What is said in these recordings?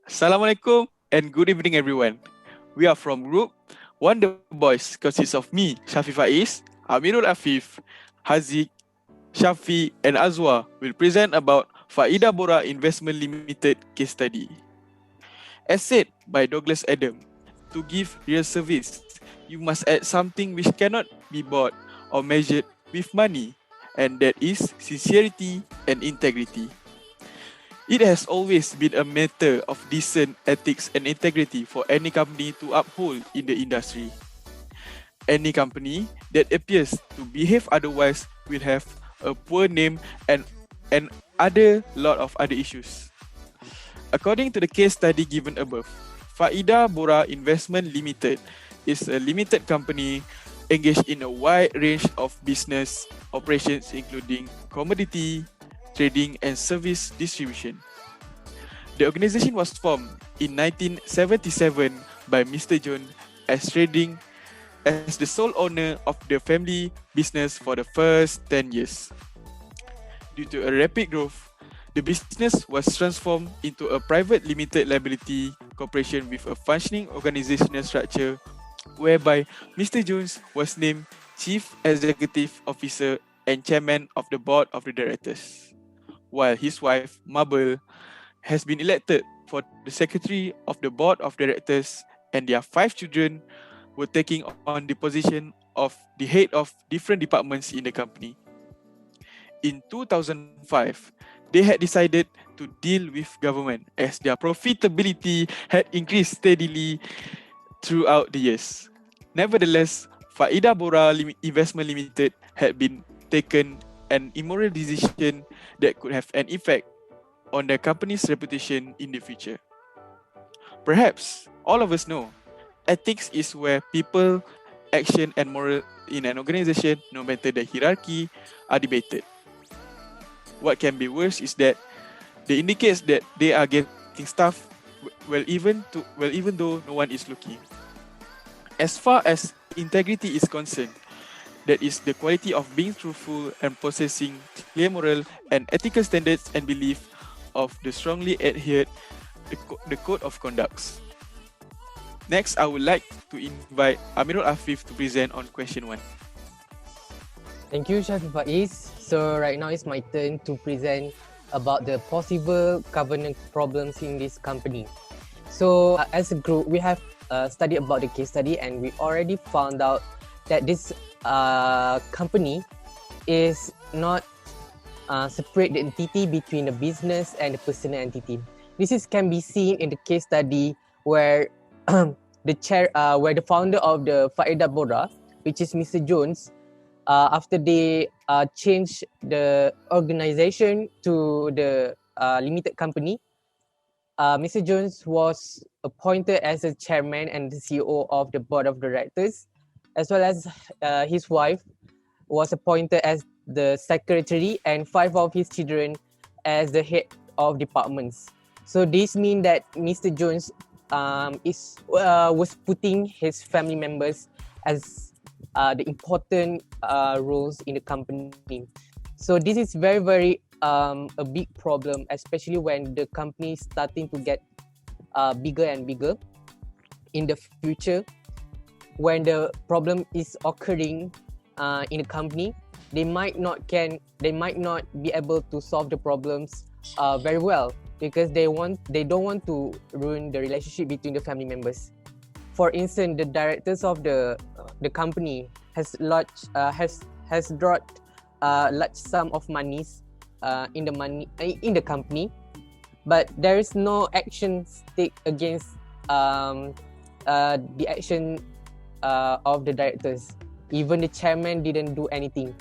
Assalamualaikum and good evening everyone. We are from group Wonder Boys consists of me, Shafi Faiz, Amirul Afif, Haziq, Shafi and Azwa will present about Faida Bora Investment Limited case study. As said by Douglas Adam, to give real service, you must add something which cannot be bought or measured with money, and that is sincerity and integrity. It has always been a matter of decent ethics and integrity for any company to uphold in the industry. Any company that appears to behave otherwise will have a poor name and other lot of other issues. According to the case study given above, Faida Bora Investment Limited is a limited company engaged in a wide range of business operations including commodity, trading and service distribution. The organization was formed in 1977 by Mr. John as trading as the sole owner of the family business for the first 10 years. Due to a rapid growth, the business was transformed into a private limited liability corporation with a functioning organizational structure whereby Mr. Jones was named Chief Executive Officer and Chairman of the Board of the Directors, while his wife, Mabel, has been elected for the Secretary of the Board of Directors and their 5 children were taking on the position of the head of different departments in the company. In 2005, they had decided to deal with government as their profitability had increased steadily throughout the years. Nevertheless, Faida Bora Investment Limited had been taken an immoral decision that could have an effect on the company's reputation in the future. Perhaps all of us know ethics is where people, action, and moral in an organization, no matter the hierarchy, are debated. What can be worse is that they indicates that they are getting stuff even though no one is looking. As far as integrity is concerned, that is the quality of being truthful and possessing clear moral and ethical standards and belief of the strongly adhered the code of conducts. Next, I would like to invite Amirul Afif to present on question 1. Thank you, Shafi Faiz. So right now it's my turn to present about the possible governance problems in this company. So as a group, we have studied about the case study and we already found out that this company is not separate the entity between the business and the personal entity. Can be seen in the case study where where the founder of the Faida Bora, which is Mr. Jones, after they changed the organization to the limited company, Mr. Jones was appointed as the chairman and the CEO of the board of directors, as well as his wife was appointed as the secretary and 5 of his children as the head of departments. So this means that Mr. Jones was putting his family members as the important roles in the company. So this is very a big problem, especially when the company is starting to get bigger and bigger in the future. When the problem is occurring in a company, they might not be able to solve the problems very well because they don't want to ruin the relationship between the family members. For instance, the directors of the company has brought large sum of monies in the company, but there is no action take against the action of the directors. Even the chairman didn't do anything.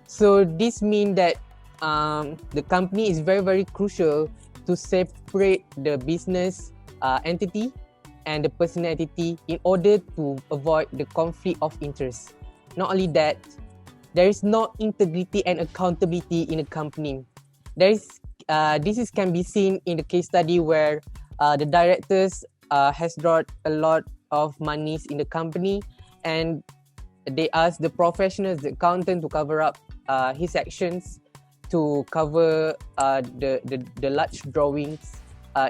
So this means that the company is very crucial to separate the business entity and the personal entity in order to avoid the conflict of interest. Not only that, there is no integrity and accountability in a company. This can be seen in the case study where the directors has brought a lot of monies in the company, and they ask the professionals, the accountant, to cover up his actions, to cover the large drawings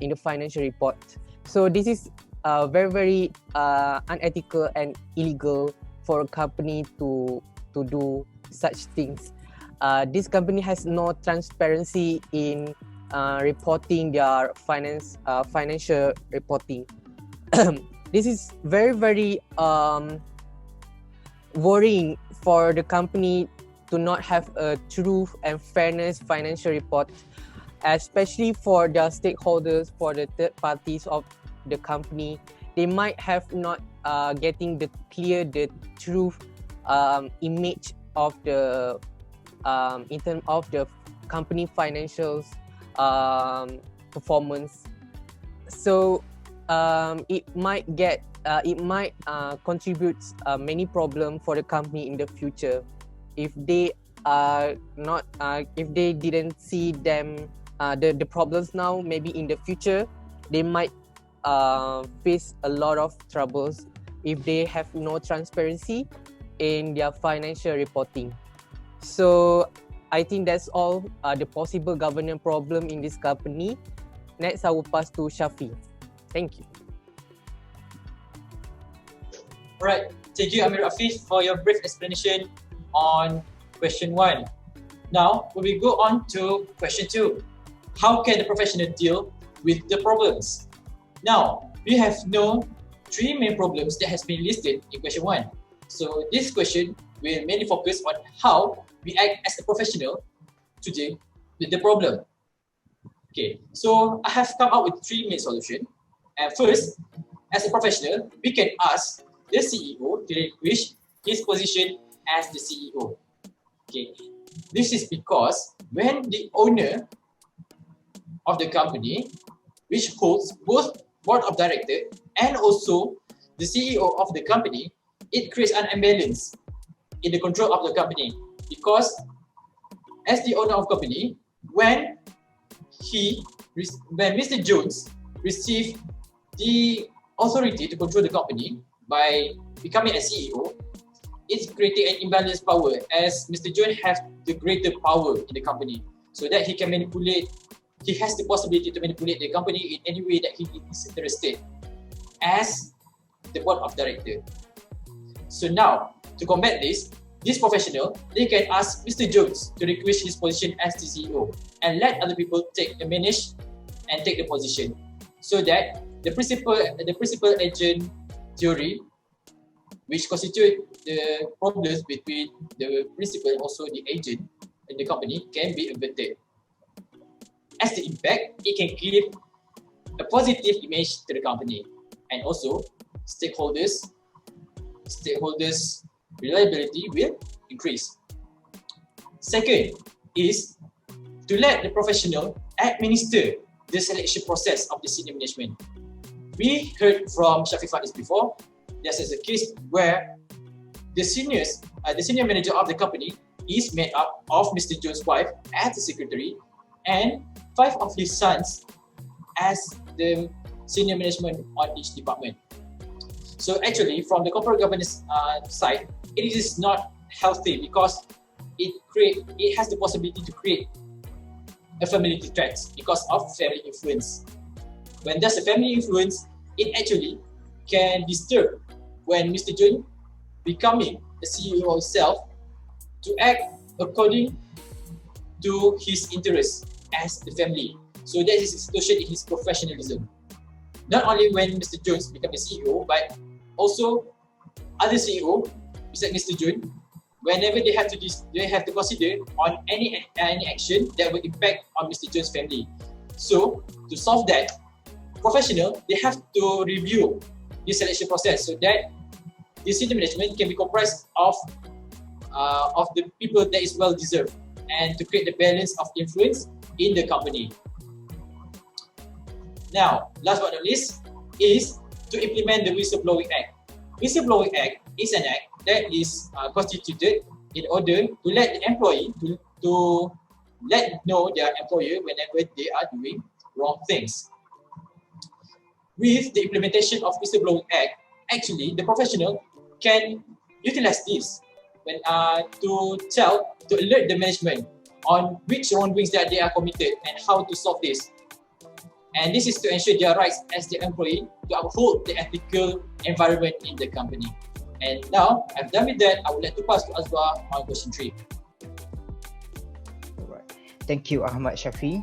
in the financial report. So this is very, very unethical and illegal for a company to do such things. This company has no transparency in reporting their financial reporting. This is very, very worrying for the company to not have a true and fairness financial report, especially for their stakeholders, for the third parties of the company. They might have not getting the true image of the in terms of the company financials performance. So it might contribute many problems for the company in the future if they not if they didn't see them the problems now. Maybe in the future they might face a lot of troubles if they have no transparency in their financial reporting. So I think that's all the possible governance problem in this company. Next, I will pass to Shafi. Thank you. Alright, thank you Amir Afif for your brief explanation on question 1. Now, we will go on to question 2. How can the professional deal with the problems? Now, we have known 3 main problems that has been listed in question 1. So this question will mainly focus on how we act as a professional to deal with the problem. Okay, so I have come up with 3 main solutions. And first, as a professional, we can ask the CEO to relinquish his position as the CEO. Okay, this is because when the owner of the company, which holds both board of directors and also the CEO of the company, it creates an imbalance in the control of the company. Because as the owner of the company, when Mr. Jones received the authority to control the company by becoming a CEO, it's creating an imbalanced power, as Mr. Jones has the greater power in the company, so that he can manipulate. He has the possibility to manipulate the company in any way that he is interested as the board of directors. So now, to combat this professional, they can ask Mr. Jones to relinquish his position as the CEO and let other people manage and take the position, so that the principal agent theory, which constitute the problems between the principal and also the agent in the company, can be averted. As the impact, it can give a positive image to the company, and also stakeholders reliability will increase. Second is to let the professional administer the selection process of the senior management. We heard from Shafi Faiz before. This is a case where the senior manager of the company is made up of Mr. Jones' wife as the secretary and 5 of his sons as the senior management on each department. So actually, from the corporate governance side, it is not healthy because it has the possibility to create a family threats because of family influence. When there's a family influence, it actually can disturb when Mr. Jones becoming the CEO himself to act according to his interests as the family. So that is a situation in his professionalism. Not only when Mr. Jones become the CEO, but also other CEO, besides Mr. Jones, whenever they have to consider on any action that will impact on Mr. Jones' family. So to solve that, professional, they have to review the selection process so that the senior management can be comprised of the people that is well deserved, and to create the balance of influence in the company. Now, last but not least, is to implement the Whistleblowing Act. Whistleblowing Act is an act that is constituted in order to let the employee to let know their employer whenever they are doing wrong things. With the implementation of Whistleblowing Act, actually the professional can utilize this when to alert the management on which wrongdoings that they are committed and how to solve this. And this is to ensure their rights as the employee to uphold the ethical environment in the company. And now, I've done with that, I would like to pass to Azwa on question 3. Alright. Thank you, Ahmad Shafi.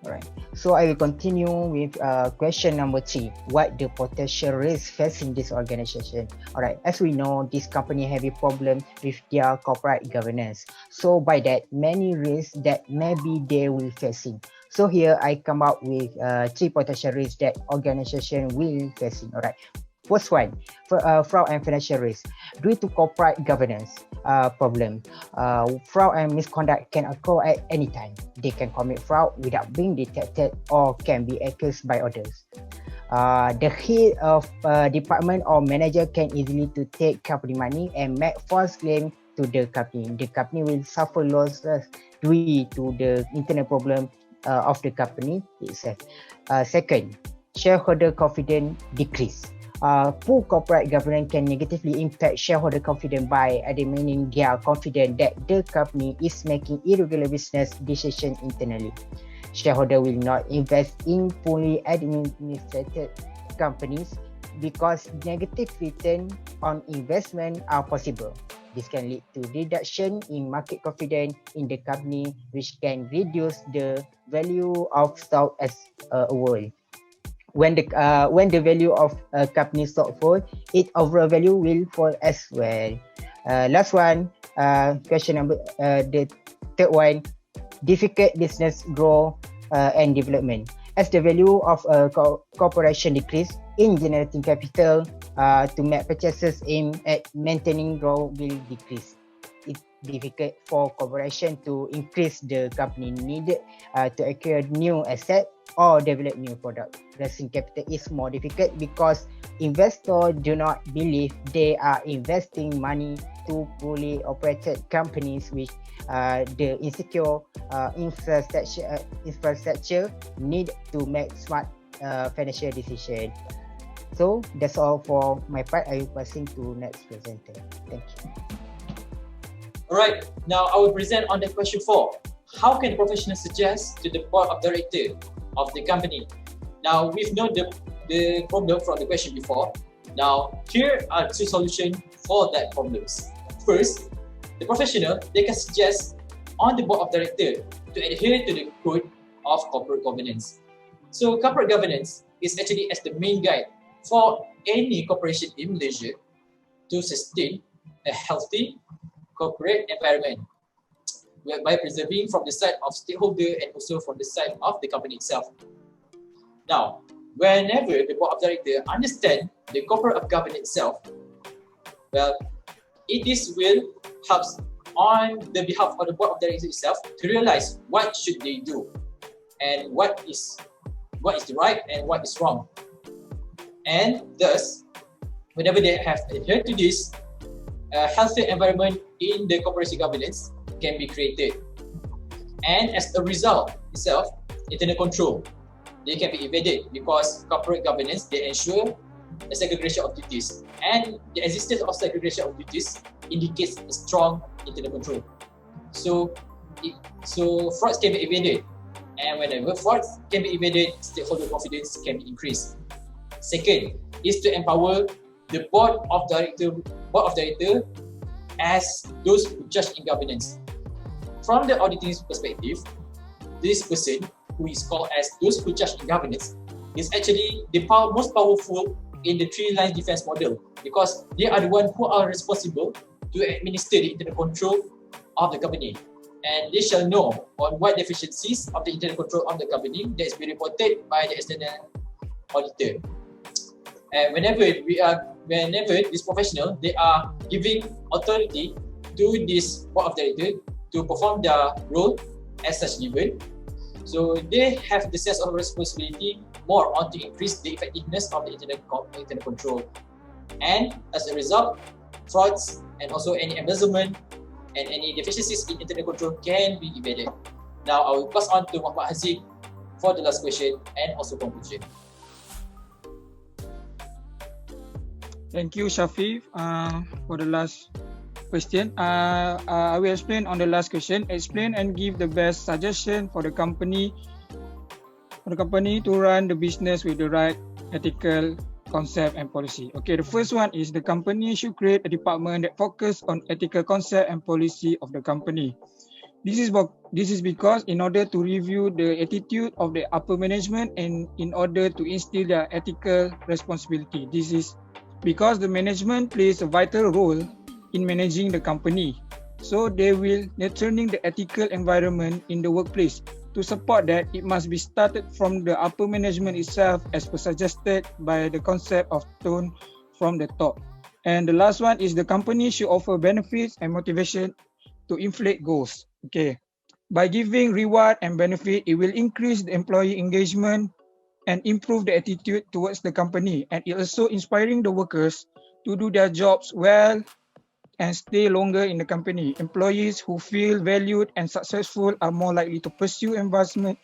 Alright. So I will continue with question number 3. What the potential risks facing this organization? Alright. As we know, this company have a problem with their corporate governance. So by that, many risks that maybe they will facing. So here I come up with 3 potential risks that organization will facing. Alright. First one, fraud and financial risk. Due to corporate governance problem, fraud and misconduct can occur at any time. They can commit fraud without being detected or can be accused by others. The head of department or manager can easily to take company money and make false claim to the company. The company will suffer losses due to the internal problem of the company itself. Second, shareholder confidence decrease. Poor corporate governance can negatively impact shareholder confidence by undermining their confidence that the company is making irregular business decisions internally. Shareholder will not invest in poorly administrated companies because negative return on investment are possible. This can lead to reduction in market confidence in the company, which can reduce the value of stock as a whole. When the value of a company stock fall, its overall value will fall as well. Last one, question number the third one, difficult business growth and development. As the value of a corporation decrease in generating capital to make purchases aimed at maintaining growth will decrease. It's difficult for corporation to increase the company needed to acquire new asset or develop new product. Raising capital is more difficult because investors do not believe they are investing money to poorly operated companies with the insecure infrastructure need to make smart financial decision. So that's all for my part. I will passing to next presenter. Thank you. Alright, now I will present on the question 4. How can the professional suggest to the board of directors of the company? Now, we've known the problem from the question before. Now, here are 2 solutions for that problems. First, the professional, they can suggest on the board of directors to adhere to the code of corporate governance. So, corporate governance is actually as the main guide for any corporation in Malaysia to sustain a healthy corporate environment by preserving from the side of stakeholder and also from the side of the company itself. Now, whenever the board of directors understand the corporate governance itself, well, will help on the behalf of the board of directors itself to realize what should they do and what is the right and what is wrong. And thus, whenever they have adhered to this, a healthy environment in the corporation governance can be created. And as a result itself, internal control, they can be evaded because corporate governance, they ensure a segregation of duties. And the existence of segregation of duties indicates a strong internal control. So frauds can be evaded. And whenever frauds can be evaded, stakeholder confidence can be increased. Second is to empower the board of director as those who judge in governance. From the auditing perspective, this person who is called as those who judge in governance is actually the most powerful in the 3 lines defense model because they are the ones who are responsible to administer the internal control of the company, and they shall know on what deficiencies of the internal control of the company that is being reported by the external auditor. And whenever this professional, they are giving authority to this board of directors to perform their role as such given. So they have the sense of responsibility more on to increase the effectiveness of the internal control. And as a result, frauds and also any embezzlement and any deficiencies in internal control can be evaded. Now I will pass on to Muhammad Haziq for the last question and also conclusion. Thank you, Shafi, for the last question. I will explain on the last question. Explain and give the best suggestion for the company for the company to run the business with the right ethical concept and policy. Okay, the first one is the company should create a department that focus on ethical concept and policy of the company. This is because in order to review the attitude of the upper management and in order to instill their ethical responsibility. This is because the management plays a vital role in managing the company. So they will nurturing the ethical environment in the workplace. To support that, it must be started from the upper management itself as per suggested by the concept of tone from the top. And the last one is the company should offer benefits and motivation to inflate goals. Okay. By giving reward and benefit, it will increase the employee engagement and improve the attitude towards the company. And it also inspiring the workers to do their jobs well and stay longer in the company. Employees who feel valued and successful are more likely to pursue advancement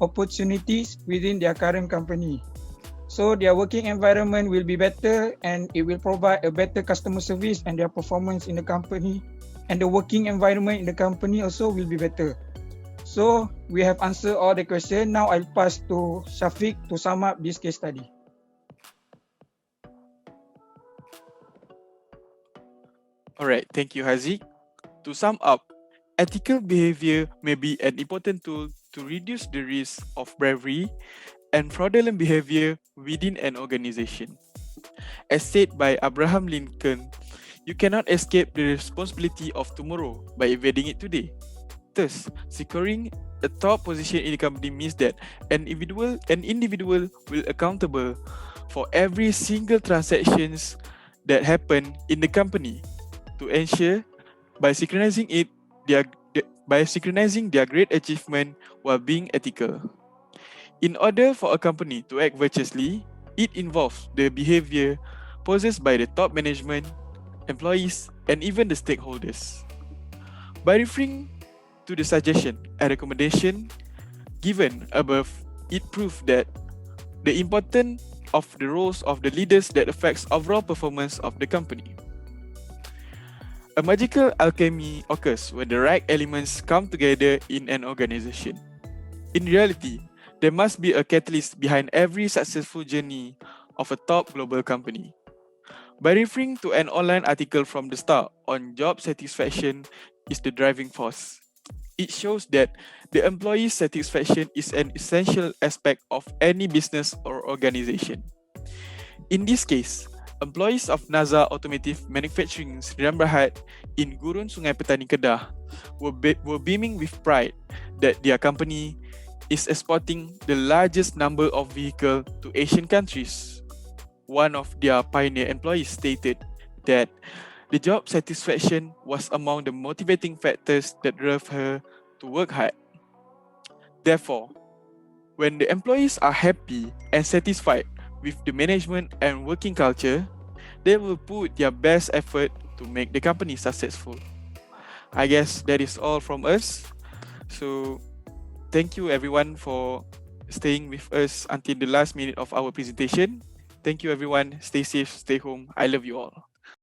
opportunities within their current company. So their working environment will be better and it will provide a better customer service and their performance in the company. And the working environment in the company also will be better. So we have answered all the questions. Now I'll pass to Shafiq to sum up this case study. Alright, thank you, Haziq. To sum up, ethical behavior may be an important tool to reduce the risk of bribery and fraudulent behavior within an organization. As said by Abraham Lincoln, you cannot escape the responsibility of tomorrow by evading it today. Thus, securing a top position in the company means that an individual will accountable for every single transactions that happen in the company to ensure by synchronizing their great achievement while being ethical. In order for a company to act virtuously, it involves the behavior possessed by the top management, employees, and even the stakeholders. By referring to the suggestion and recommendation given above, it proves that the importance of the roles of the leaders that affects overall performance of the company. A magical alchemy occurs when the right elements come together in an organization. In reality, there must be a catalyst behind every successful journey of a top global company. By referring to an online article from the start on job satisfaction is the driving force, it shows that the employee satisfaction is an essential aspect of any business or organization. In this case, employees of NASA Automotive Manufacturing Sdn Bhd in Gurun Sungai Petani Kedah were beaming with pride that their company is exporting the largest number of vehicles to Asian countries. One of their pioneer employees stated that the job satisfaction was among the motivating factors that drove her to work hard. Therefore, when the employees are happy and satisfied with the management and working culture, they will put their best effort to make the company successful. I guess that is all from us. So, thank you everyone for staying with us until the last minute of our presentation. Thank you everyone. Stay safe, stay home. I love you all.